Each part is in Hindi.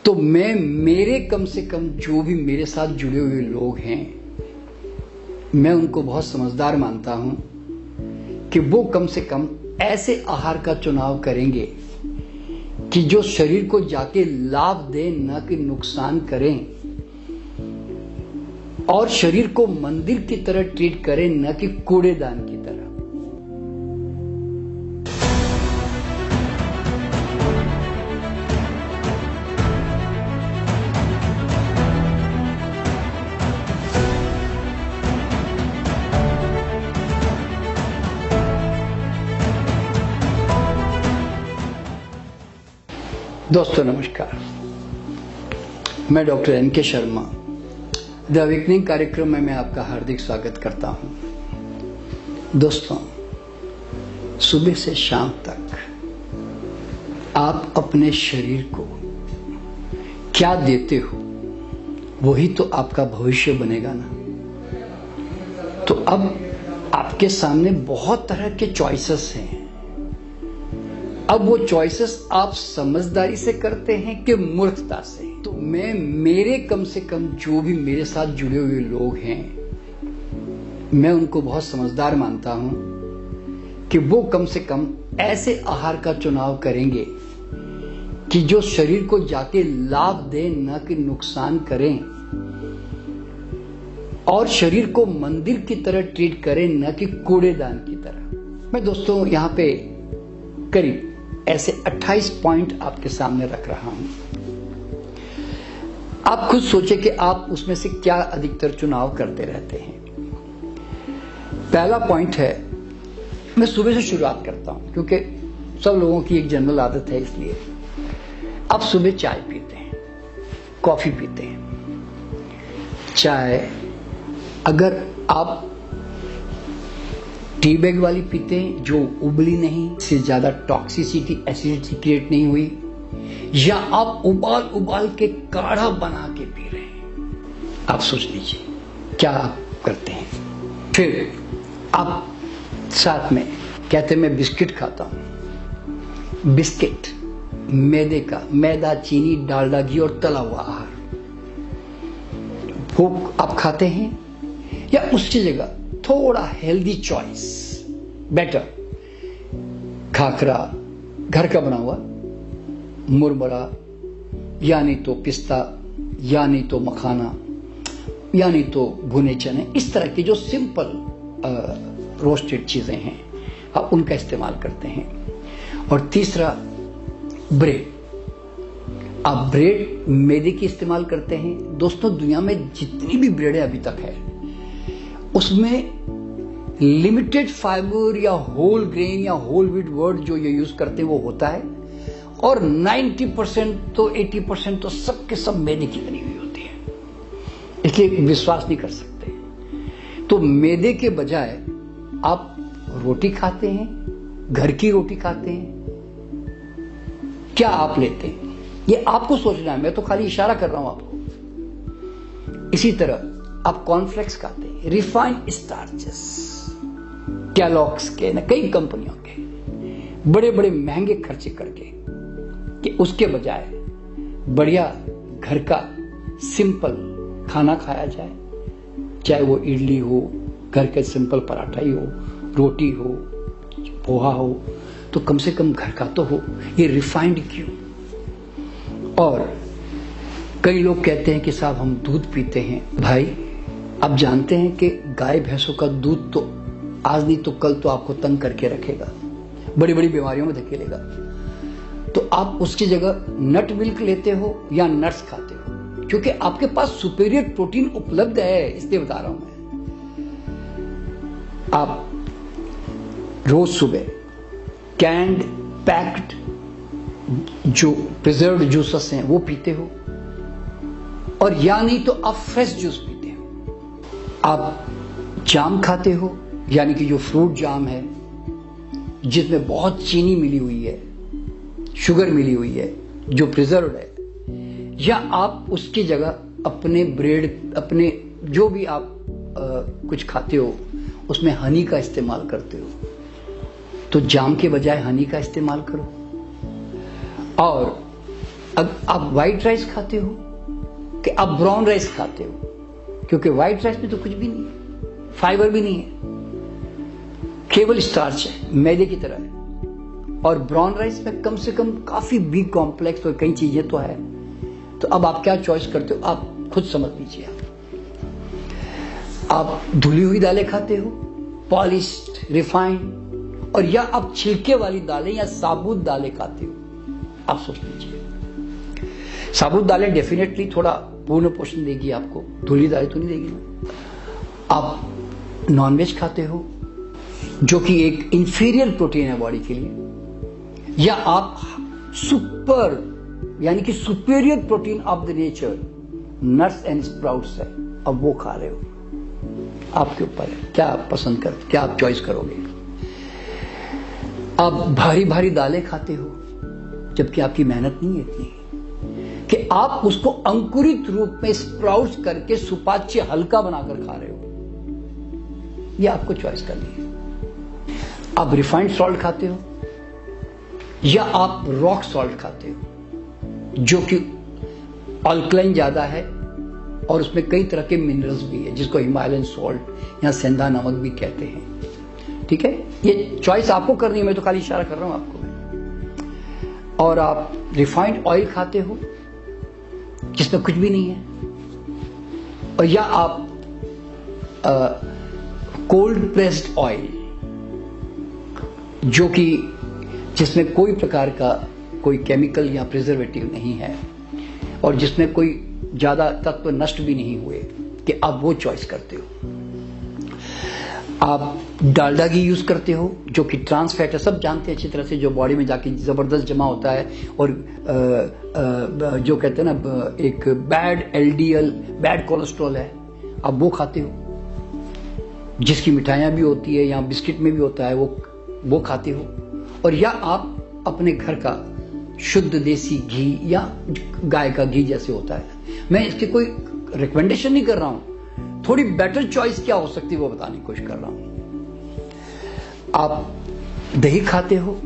तो मैं मेरे कम से कम जो भी मेरे साथ जुड़े हुए लोग हैं, मैं उनको बहुत समझदार मानता हूं कि वो कम से कम ऐसे आहार का चुनाव करेंगे कि जो शरीर को जाके लाभ दे, न कि नुकसान करें, और शरीर को मंदिर की तरह ट्रीट करें, न कि कूड़ेदान की तरह। दोस्तों नमस्कार, मैं doctor NK. Sharma the awakening कार्यक्रम में मैं आपका हार्दिक स्वागत करता हूं। दोस्तों, सुबह से शाम तक आप अपने शरीर को क्या देते हो, वही तो आपका भविष्य बनेगा ना। तो अब आपके सामने बहुत तरह के चॉइसेस हैं। अब वो चॉइसेस आप समझदारी से करते हैं कि मूर्खता से? तो मैं मेरे कम से कम जो भी मेरे साथ जुड़े हुए लोग हैं, मैं उनको बहुत समझदार मानता हूं कि वो कम से कम ऐसे आहार का चुनाव करेंगे कि जो शरीर को जाके लाभ दे, न कि नुकसान करें, और शरीर को मंदिर की तरह ट्रीट करें, न कि कूड़ेदान की तरह। मैं दोस्तों यहां पे करीब ऐसे 28 पॉइंट आपके सामने रख रहा हूं। आप खुद सोचे कि आप उसमें से क्या अधिकतर चुनाव करते रहते हैं। पहला पॉइंट है, मैं सुबह से शुरुआत करता हूं क्योंकि सब लोगों की एक जनरल आदत है, इसलिए आप सुबह चाय पीते हैं, कॉफी पीते हैं। चाय अगर आप टी बैग वाली पीते हैं जो उबली नहीं, इससे ज्यादा टॉक्सिसिटी, एसिडिटी क्रिएट नहीं हुई, या आप उबाल के काढ़ा बना के पी रहे हैं, आप सोच लीजिए क्या आप करते हैं। फिर आप साथ में कहते हैं मैं बिस्किट खाता हूं। बिस्किट मैदे का, मैदा, चीनी, डालडा, घी और तला हुआ आहार, वो आप खाते हैं। या उसकी जगह थोड़ा हेल्दी चॉइस, बेटर खाखरा, घर का बना हुआ, मुरमुरा, या नहीं तो पिस्ता, या नहीं तो मखाना, या नहीं तो भुने चने, इस तरह की जो सिंपल रोस्टेड चीजें हैं, आप उनका इस्तेमाल करते हैं। और तीसरा, ब्रेड। आप ब्रेड मैदे की इस्तेमाल करते हैं। दोस्तों, दुनिया में जितनी भी ब्रेडें अभी तक है, उसमें लिमिटेड फाइबर या होल ग्रेन या होल व्हीट वर्ड जो ये यूज करते हैं वो होता है, और 90% तो 80% तो सब के सब मैदे की बनी हुई होती है, इसलिए विश्वास नहीं कर सकते। तो मैदे के बजाय आप रोटी खाते हैं, घर की रोटी खाते हैं, क्या आप लेते हैं, ये आपको सोचना है। मैं तो खाली इशारा कर रहा हूं आपको। इसी तरह आप कॉर्नफ्लेक्स खाते हैं, रिफाइंड स्टार्चेस, कैलॉग्स के, न कई कंपनियों के, बड़े बड़े महंगे खर्चे करके, कि उसके बजाय बढ़िया घर का सिंपल खाना खाया जाए, चाहे वो इडली हो, घर के सिंपल पराठा ही हो, रोटी हो, पोहा हो, तो कम से कम घर का तो हो। ये रिफाइंड क्यों? और कई लोग कहते हैं कि साहब हम दूध पीते हैं। भाई, आप जानते हैं कि गाय भैंसों का दूध तो आज नहीं तो कल तो आपको तंग करके रखेगा, बड़ी बड़ी बीमारियों में धकेलेगा। तो आप उसकी जगह नट मिल्क लेते हो या नट्स खाते हो, क्योंकि आपके पास सुपेरियर प्रोटीन उपलब्ध है, इसलिए बता रहा हूं मैं। आप रोज सुबह कैंड, पैक्ड जो प्रिजर्व्ड जूसेस हैं वो पीते हो, और या नहीं तो आप फ्रेश जूस पीते हो। आप जाम खाते हो, यानी कि जो फ्रूट जाम है जिसमें बहुत चीनी मिली हुई है, शुगर मिली हुई है, जो प्रिजर्व्ड है, या आप उसकी जगह अपने ब्रेड, अपने जो भी आप कुछ खाते हो उसमें हनी का इस्तेमाल करते हो, तो जाम के बजाय हनी का इस्तेमाल करो। और अब आप व्हाइट राइस खाते हो कि आप ब्राउन राइस खाते हो? क्योंकि व्हाइट राइस में तो कुछ भी नहीं है, फाइबर भी नहीं है, केवल स्टार्च है, मैदे की तरह है। और ब्राउन राइस में कम से कम काफी बी कॉम्प्लेक्स और कई चीजें तो है। तो अब आप क्या चॉइस करते हो, आप खुद समझ लीजिए। आप धुली हुई दालें खाते हो, पॉलिश्ड, रिफाइंड, और या आप छिलके वाली दालें या साबुत दालें खाते हो? आप सोच लीजिए। साबुत दालें डेफिनेटली थोड़ा पूर्ण पोषण देगी आपको, धुली दालें तो नहीं देगी ना। आप नॉनवेज खाते हो जो कि एक इंफीरियर प्रोटीन है बॉडी के लिए, या आप सुपर यानी कि superior protein of the nature nuts and sprouts है, अब वो खा रहे हो? आपके ऊपर है क्या आप पसंद करते, क्या आप चॉइस करोगे। आप भारी भारी दालें खाते हो जबकि आपकी मेहनत नहीं है इतनी कि आप उसको अंकुरित रूप में स्प्राउट्स करके सुपाच्य हल्का बनाकर खा रहे हो, ये आपको चॉइस करनी है। आप रिफाइंड सॉल्ट खाते हो या आप रॉक सॉल्ट खाते हो जो कि अल्कलाइन ज्यादा है और उसमें कई तरह के मिनरल्स भी है, जिसको हिमालयन सॉल्ट या सेंधा नमक भी कहते हैं। ठीक है, ये चॉइस आपको करनी है, मैं तो खाली इशारा कर रहा हूं आपको। और आप रिफाइंड ऑयल खाते हो जिसमें कुछ भी नहीं है, और या आप कोल्ड प्रेस्ड ऑयल जो कि जिसमें कोई प्रकार का कोई केमिकल या प्रिजर्वेटिव नहीं है और जिसमें कोई ज्यादा तत्व नष्ट भी नहीं हुए, कि आप वो चॉइस करते हो। आप डालडा घी यूज करते हो जो कि ट्रांस फैट है, सब जानते हैं अच्छी तरह से, जो बॉडी में जाके जबरदस्त जमा होता है और जो कहते हैं ना एक बैड एलडीएल, बैड कोलेस्ट्रॉल है, आप वो खाते हो। जिसकी मिठाइयां भी होती है या बिस्किट में भी होता है वो खाते हो। और या आप अपने घर का शुद्ध देसी घी या गाय का घी जैसे होता है, मैं इसके कोई रिकमेंडेशन नहीं कर रहा हूं, थोड़ी बेटर चॉइस क्या हो सकती है वो बताने की कोशिश कर रहा हूं। आप दही खाते हो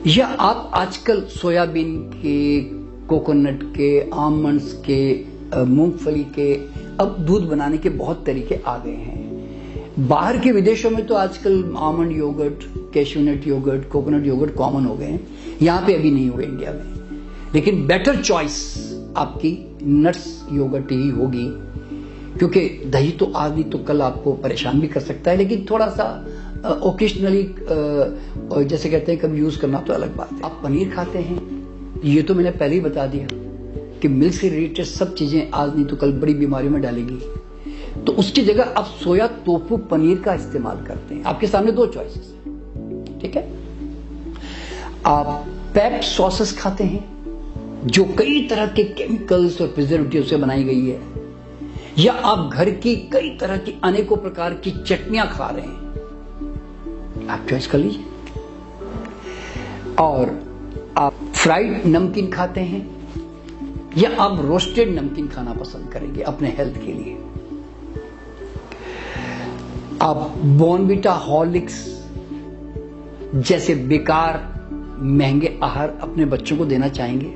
या आप आजकल सोयाबीन के, कोकोनट के, आमंड्स के, मूंगफली के, अब दूध बनाने के बहुत तरीके आ गए हैं। बाहर के विदेशों में तो आजकल almond yogurt, cashew nut yogurt, coconut yogurt common हो गए हैं, यहां पे अभी नहीं हुए इंडिया में। लेकिन बेटर चॉइस आपकी नट्स योगर्ट ही होगी, क्योंकि दही तो आज नहीं तो कल आपको परेशान भी कर सकता है, लेकिन थोड़ा सा ओकेशनली जैसे कहते हैं कभी यूज करना तो अलग बात है। आप पनीर खाते हैं, ये तो मैंने पहले ही बता दिया कि मिल्क से रिलेटेड सब चीजें आज नहीं तो कल बड़ी बीमारियों में डालेगी, तो उसकी जगह आप सोया टोफू पनीर का इस्तेमाल करते हैं। आपके सामने दो चॉइसेस है, ठीक है। आप पैक्ड सॉसेस खाते हैं जो कई तरह के केमिकल्स और प्रिजर्वेटिव से बनाई गई है, या आप घर की कई तरह की अनेकों प्रकार की चटनियां खा रहे हैं, आप चॉइस कर लीजिए। और आप फ्राइड नमकीन खाते हैं या आप रोस्टेड नमकीन खाना पसंद करेंगे अपने हेल्थ के लिए। आप बॉर्नविटा, हॉर्लिक्स जैसे बेकार महंगे आहार अपने बच्चों को देना चाहेंगे,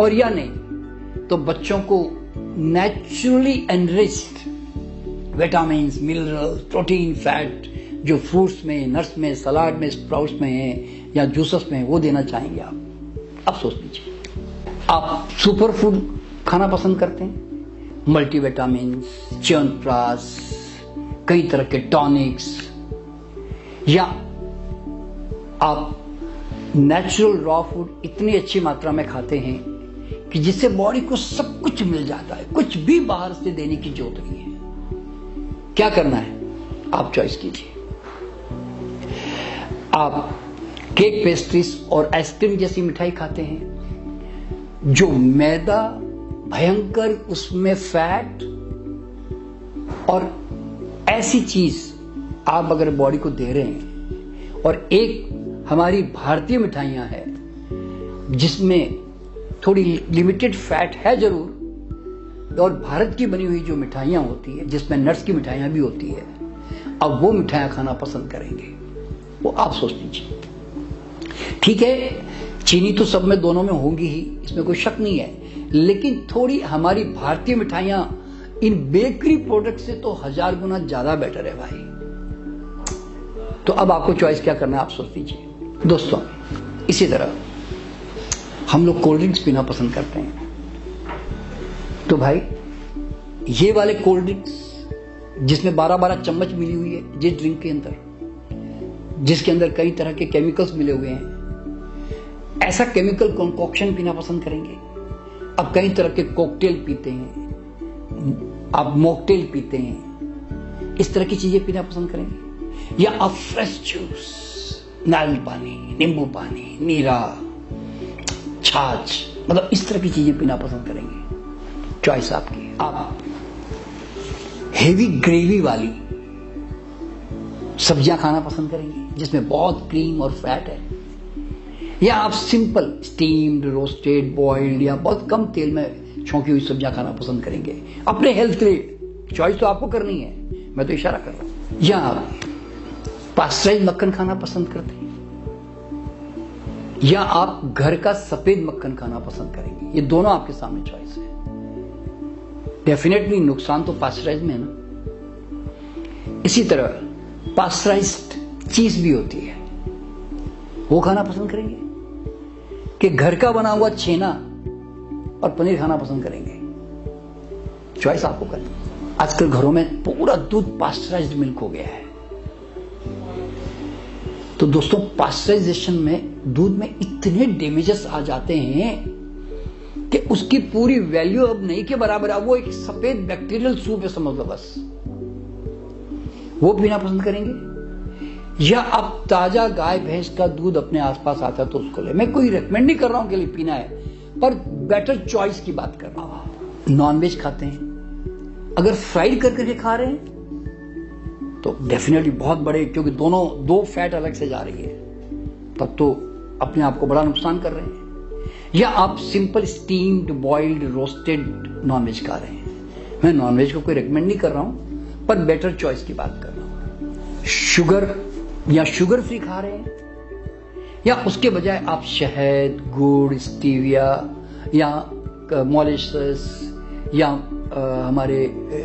और या नहीं तो बच्चों को naturally enriched vitamins, minerals, protein, fat जो फ्रूट्स में, नट्स में, सलाद में, स्प्राउट्स में है या जूसेस में, वो देना चाहेंगे आप सोच लीजिए। आप सुपर फूड खाना पसंद करते हैं, मल्टीविटामिन्स, च्यवनप्राश, कई तरह के टॉनिक्स, या आप नेचुरल रॉ फूड इतनी अच्छी मात्रा में खाते हैं कि जिससे बॉडी को सब कुछ मिल जाता है, कुछ भी बाहर से देने की जरूरत नहीं है। क्या करना है आप चॉइस कीजिए। आप केक, पेस्ट्रीज और आइसक्रीम जैसी मिठाई खाते हैं जो मैदा, भयंकर उसमें फैट और ऐसी चीज आप अगर बॉडी को दे रहे हैं, और एक हमारी भारतीय मिठाइयां हैं जिसमें थोड़ी लिमिटेड फैट है जरूर, और भारत की बनी हुई जो मिठाइयां होती है जिसमें नट्स की मिठाइयां भी होती है, अब वो मिठाइयां खाना पसंद करेंगे, वो आप सोच लीजिए। ठीक है, चीनी तो सब में, दोनों में होंगी ही, इसमें कोई शक नहीं है, लेकिन थोड़ी हमारी भारतीय मिठाइयां इन बेकरी प्रोडक्ट से तो 1000 गुना ज्यादा बेटर है भाई। तो अब आपको चॉइस क्या करना है, आप सोच लीजिए दोस्तों। इसी तरह हम लोग कोल्ड ड्रिंक्स पीना पसंद करते हैं, तो भाई ये वाले कोल्ड ड्रिंक्स जिसमें 12-12 चम्मच मिली हुई है जिस ड्रिंक के अंदर, जिसके अंदर कई तरह के केमिकल्स मिले हुए हैं, ऐसा केमिकल कंकॉक्शन पीना पसंद करेंगे? अब कई तरह के कॉकटेल पीते हैं, आप मॉकटेल पीते हैं, इस तरह की चीजें पीना पसंद करेंगे? या आप फ्रेश जूस, नारियल पानी, नींबू पानी, नीरा, छाछ, मतलब इस तरह की चीजें पीना पसंद करेंगे? चॉइस आपकी। आप हेवी ग्रेवी वाली सब्जियां खाना पसंद करेंगे जिसमें बहुत क्रीम और फैट है, या आप सिंपल स्टीम्ड, रोस्टेड, बॉइल्ड या बहुत कम तेल में छौंकी हुई सब्जियां खाना पसंद करेंगे? अपने हेल्थ के लिए चॉइस तो आपको करनी है, मैं तो इशारा कर रहा हूं। या आप पास्चराइज्ड मक्खन खाना पसंद करते हैं, या आप घर का सफेद मक्खन खाना पसंद करेंगे? ये दोनों आपके सामने चॉइस है। डेफिनेटली नुकसान तो पास्चराइज में है ना। इसी तरह पास्चराइज्ड चीज भी होती है, वो खाना पसंद करेंगे कि घर का बना हुआ छेना और पनीर खाना पसंद करेंगे? चॉइस आपको करनी। आजकल घरों में पूरा दूध पास्चराइज्ड मिल्क हो गया है, तो दोस्तों पास्चराइजेशन में दूध में इतने डैमेजेस आ जाते हैं कि उसकी पूरी वैल्यू अब नहीं के बराबर है। वो एक सफेद बैक्टीरियल सूप है, समझ लो बस। वो पीना पसंद करेंगे? या आप ताजा गाय भैंस का दूध अपने आसपास आता है तो उसको ले। मैं कोई रेकमेंड नहीं कर रहा हूं कि लिए पीना है, पर बेटर चॉइस की बात कर रहा हूं। नॉनवेज खाते हैं, अगर फ्राइड करके खा रहे हैं तो डेफिनेटली बहुत बड़े, क्योंकि दोनों दो फैट अलग से जा रही है, तब तो अपने आप को बड़ा नुकसान कर रहे हैं। या आप simple steamed, boiled, roasted non veg खा रहे हैं। मैं नॉनवेज को कोई रेकमेंड नहीं कर रहा हूं, पर बेटर चॉइस की बात कर रहा हूं। शुगर या शुगर फ्री खा रहे हैं, या उसके बजाय आप शहद, गुड़, स्टीविया या मॉलिशस या हमारे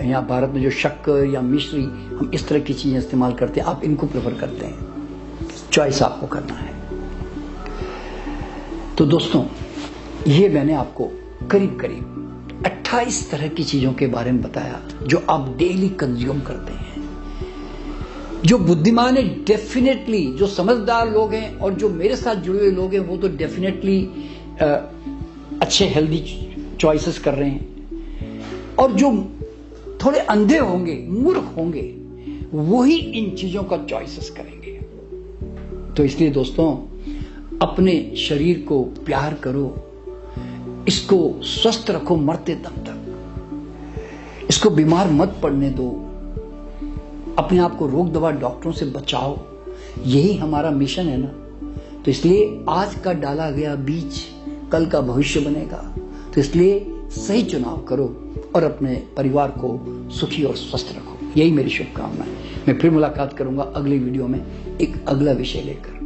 यहाँ भारत में जो शक्कर या मिश्री, हम इस तरह की चीजें इस्तेमाल करते हैं, आप इनको प्रेफर करते हैं? चॉइस आपको करना है। तो दोस्तों ये मैंने आपको करीब करीब 28 तरह की चीजों के बारे में बताया जो आप डेली कंज्यूम करते हैं। जो बुद्धिमान है डेफिनेटली, जो समझदार लोग हैं और जो मेरे साथ जुड़े हुए लोग हैं, वो तो डेफिनेटली अच्छे हेल्दी चॉइसेस कर रहे हैं, और जो थोड़े अंधे होंगे, मूर्ख होंगे, वही इन चीजों का चॉइसेस करेंगे। तो इसलिए दोस्तों अपने शरीर को प्यार करो, इसको स्वस्थ रखो मरते दम तक, इसको बीमार मत पड़ने दो, अपने आप को रोग दवा डॉक्टरों से बचाओ, यही हमारा मिशन है ना। तो इसलिए आज का डाला गया बीज कल का भविष्य बनेगा। तो इसलिए सही चुनाव करो और अपने परिवार को सुखी और स्वस्थ रखो, यही मेरी शुभकामना है। मैं फिर मुलाकात करूंगा अगली वीडियो में एक अगला विषय लेकर।